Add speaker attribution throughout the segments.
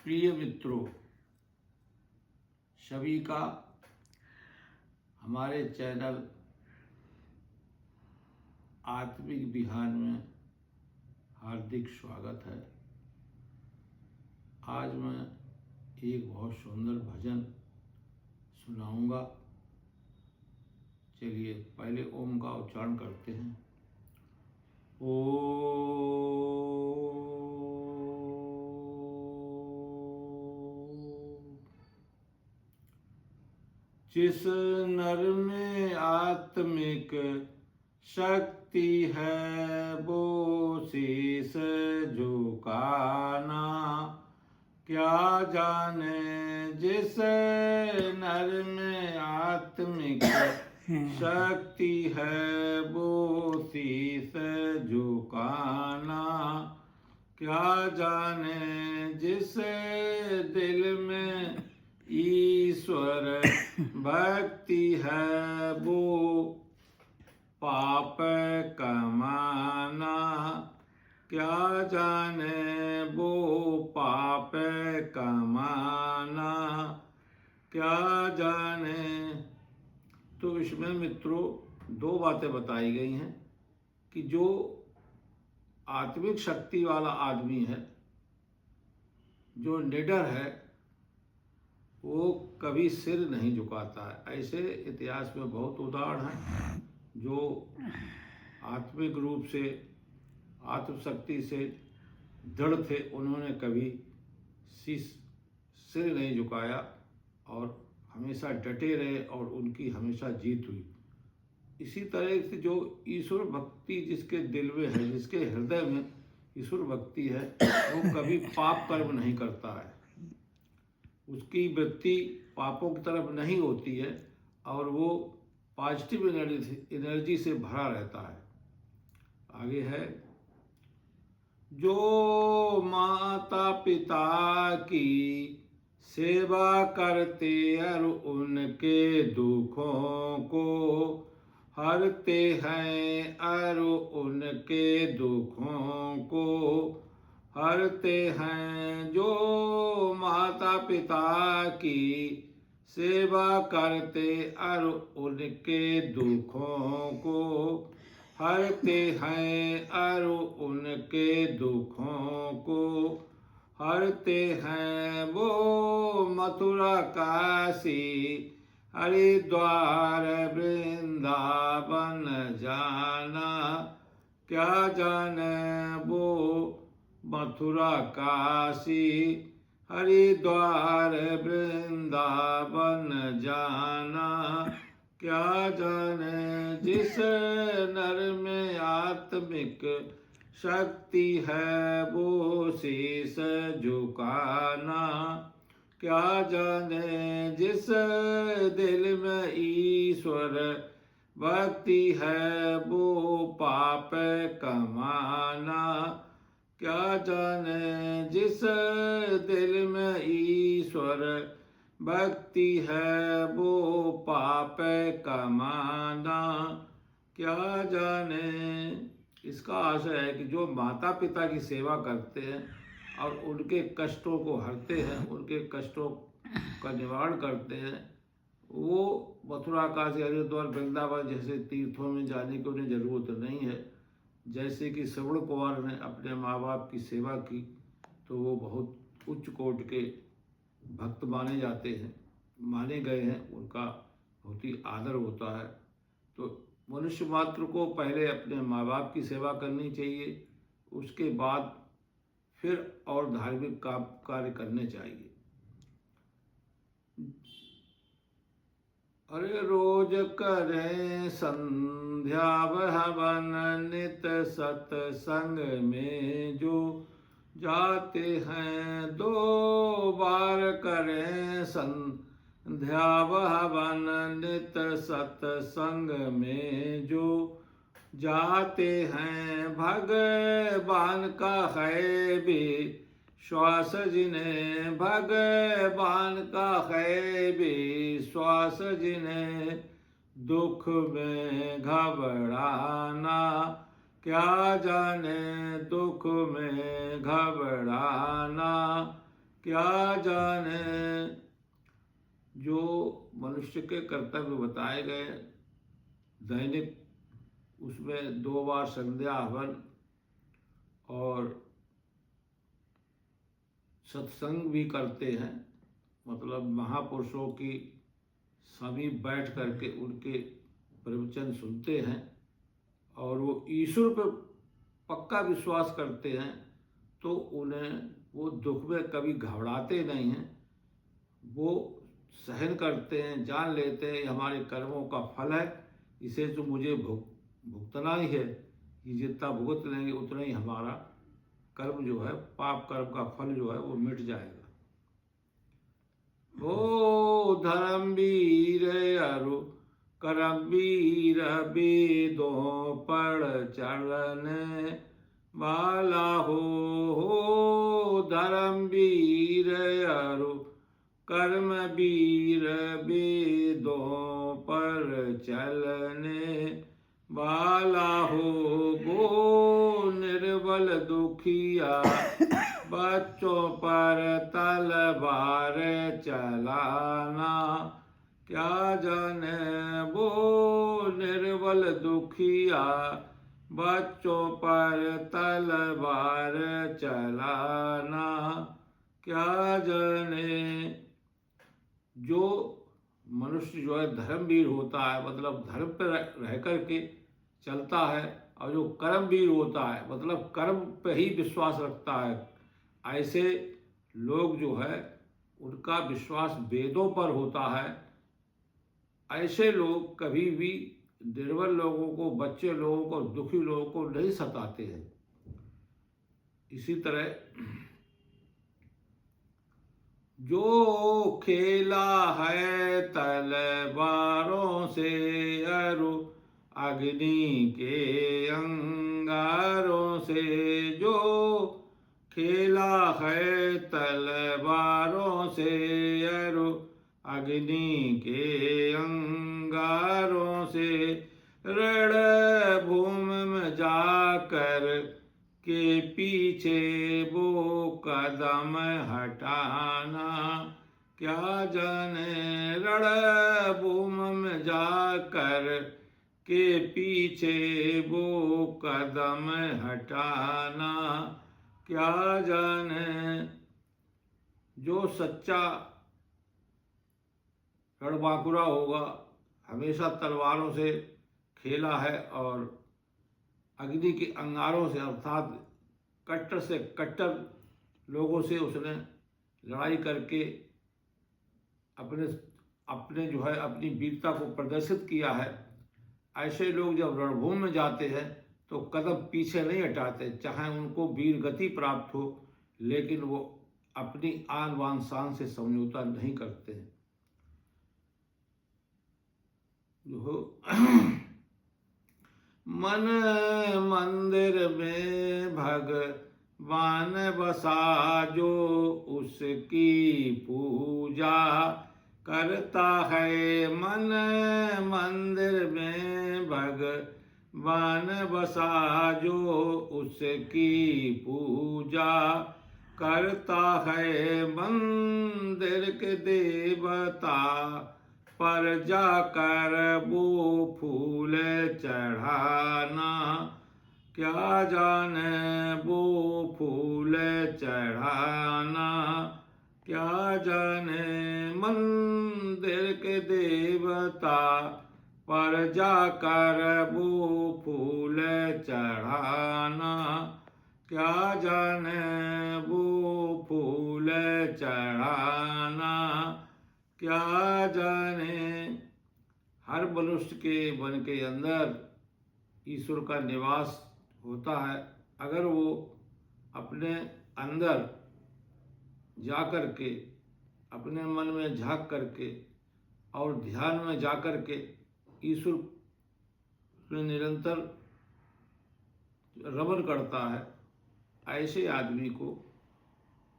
Speaker 1: प्रिय मित्रों, सभी का हमारे चैनल आत्मिक विहार में हार्दिक स्वागत है। आज मैं एक बहुत सुंदर भजन सुनाऊंगा। चलिए पहले ओम का उच्चारण करते हैं। जिस नर में आत्मिक शक्ति है वो शीश झुकाना क्या जाने। जिस नर में आत्मिक शक्ति है वो शीश झुकाना क्या जाने। जिस दिल में ईश्वर भक्ति है वो पाप कमाना क्या जाने। वो पाप कमाना क्या जाने। तो इसमें मित्रों दो बातें बताई गई हैं कि जो आत्मिक शक्ति वाला आदमी है, जो निडर है, वो कभी सिर नहीं झुकाता है। ऐसे इतिहास में बहुत उदाहरण हैं जो आत्मिक रूप से आत्मशक्ति से दृढ़ थे, उन्होंने कभी सिर नहीं झुकाया और हमेशा डटे रहे और उनकी हमेशा जीत हुई। इसी तरह से जो ईश्वर भक्ति जिसके दिल में है, जिसके हृदय में ईश्वर भक्ति है, वो कभी पाप कर्म नहीं करता है। उसकी वृत्ति पापों की तरफ नहीं होती है और वो पॉजिटिव एनर्जी से भरा रहता है। आगे है, जो माता पिता की सेवा करते और उनके दुखों को हरते हैं और उनके दुखों को हरते हैं। जो माता पिता की सेवा करते और उनके दुखों को हरते हैं और उनके दुखों को हरते हैं। वो मथुरा काशी हरिद्वार वृंदावन जाना क्या जाने। वो मथुरा काशी हरिद्वार वृंदावन जाना क्या जाने। जिस नर में आत्मिक शक्ति है वो शीश झुकाना क्या जाने। जिस दिल में ईश्वर भक्ति है वो पाप कमाना क्या जाने। जिस दिल में ईश्वर भक्ति है वो पाप कमाना क्या जाने। इसका आशय है कि जो माता पिता की सेवा करते हैं और उनके कष्टों को हरते हैं, उनके कष्टों का निवारण करते हैं, वो मथुरा काशी हरिद्वार वृंदावन जैसे तीर्थों में जाने की उन्हें ज़रूरत नहीं है। जैसे कि श्रवण कुमार ने अपने माँ बाप की सेवा की तो वो बहुत उच्च कोटि के भक्त माने जाते हैं, माने गए हैं, उनका बहुत ही आदर होता है। तो मनुष्य मात्र को पहले अपने माँ बाप की सेवा करनी चाहिए, उसके बाद फिर और धार्मिक कार्य करने चाहिए। अरे रोज करें संध्या हवन नित सत्संग में जो जाते हैं। 2 बार करें संध्या हवन नित सत्संग में जो जाते हैं। भगवान का है भी श्वास जिन्हें, भगवान का है विश्वास जिन्हें, दुख में घबराना क्या जाने, दुख में घबराना क्या जाने। जो मनुष्य के कर्तव्य बताए गए दैनिक, उसमें 2 बार संध्या हवन और सत्संग भी करते हैं, मतलब महापुरुषों की समीप बैठ करके उनके प्रवचन सुनते हैं और वो ईश्वर पर पक्का विश्वास करते हैं, तो उन्हें वो दुख में कभी घबराते नहीं हैं। वो सहन करते हैं, जान लेते हैं ये हमारे कर्मों का फल है, इसे तो मुझे भुगतना ही है, ये जितना भुगत लेंगे उतना ही हमारा कर्म जो है, पाप कर्म का फल जो है वो मिट जाएगा। ओ धर्मवीर अरु करमवीर वेदों पढ़ चढ़ने वाला हो धर्मवीर अरु कर्मवीर वेदों पर चलने वाला हो। वो निर्बल दुखिया बच्चों पर तलवार चलाना, क्या जाने वो निर्बल दुखिया बच्चों पर तलवार चलाना, क्या जाने। जो मनुष्य जो है धर्मवीर होता है, मतलब धर्म पर रह करके चलता है, और जो कर्मवीर होता है मतलब कर्म पे ही विश्वास रखता है, ऐसे लोग जो है उनका विश्वास वेदों पर होता है। ऐसे लोग कभी भी निर्बल लोगों को, बच्चे लोगों को, दुखी लोगों को नहीं सताते हैं। इसी तरह जो खेला है तलवारों से अरु अग्नि के अंगारों से, जो खेला है तलवारों से अरु अग्नि के अंगारों से, रण भूमि में जाकर के पीछे वो कदम हटाना, क्या जाने। रण भूमि में जाकर के पीछे वो कदम हटाना, क्या जाने। जो सच्चा रणबांकुरा होगा, हमेशा तलवारों से खेला है और अग्नि के अंगारों से अर्थात कट्टर से कट्टर लोगों से उसने लड़ाई करके अपने अपने जो है अपनी वीरता को प्रदर्शित किया है। ऐसे लोग जब रणभूमि में जाते हैं तो कदम पीछे नहीं हटाते, चाहे उनको वीर गति प्राप्त हो, लेकिन वो अपनी आन बान शान से समझौता नहीं करते हैं। जो मन मंदिर में भगवान बसा, जो उसकी पूजा करता है। मन मंदिर में भगवान बसा, जो उसकी पूजा करता है। मंदिर के देवता पर जाकर वो फूल चढ़ाना, क्या जाने वो फूल चढ़ाना, क्या जाने। मंदिर के देवता पर जाकर वो फूल चढ़ाना, क्या जाने वो फूल चढ़ाना, क्या जाने। हर मनुष्य के मन के अंदर ईश्वर का निवास होता है। अगर वो अपने अंदर जा कर के, अपने मन में झांक करके और ध्यान में जा कर के ईश्वर में निरंतर रमन करता है, ऐसे आदमी को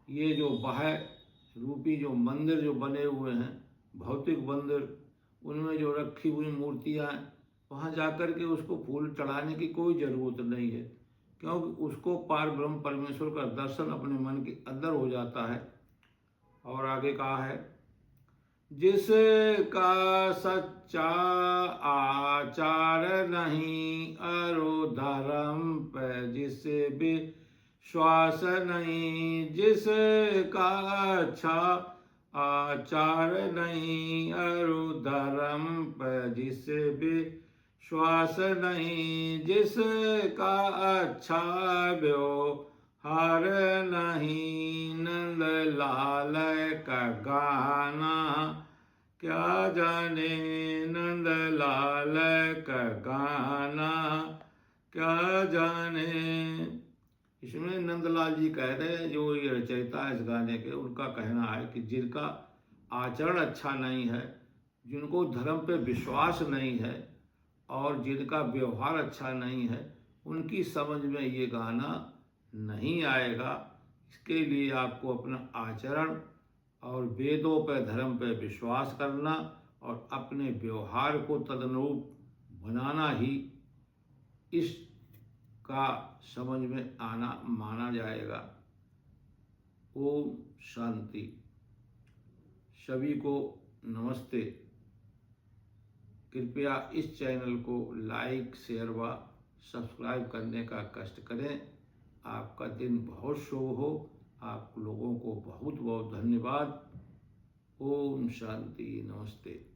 Speaker 1: ये जो बाह्य रूपी जो मंदिर जो बने हुए हैं, भौतिक मंदिर, उनमें जो रखी हुई मूर्तियाँ हैं, वहाँ जाकर के उसको फूल चढ़ाने की कोई ज़रूरत नहीं है, क्योंकि उसको पार ब्रह्म परमेश्वर का दर्शन अपने मन के अंदर हो जाता है। और आगे कहा है, जिसका सच्चा आचार नहीं, अरो धर्म पे जिसे विश्वास नहीं। जिसका अच्छा आचार नहीं, अरु धर्म पर जिसे विश्वास नहीं। जिसका अच्छा व्यवहार नहीं, नंद लाल का गाना क्या जाने। नंद लाल का गाना क्या जाने। इसमें नंदलाल जी कह रहे हैं, जो ये रचयिता है इस गाने के, उनका कहना है कि जिनका आचरण अच्छा नहीं है, जिनको धर्म पे विश्वास नहीं है और जिनका व्यवहार अच्छा नहीं है, उनकी समझ में ये गाना नहीं आएगा। इसके लिए आपको अपना आचरण और वेदों पे, धर्म पे विश्वास करना और अपने व्यवहार को तदनुरूप बनाना ही इस का समझ में आना माना जाएगा। ओम शांति। सभी को नमस्ते। कृपया इस चैनल को लाइक, शेयर व सब्सक्राइब करने का कष्ट करें। आपका दिन बहुत शुभ हो। आप लोगों को बहुत बहुत धन्यवाद। ओम शांति। नमस्ते।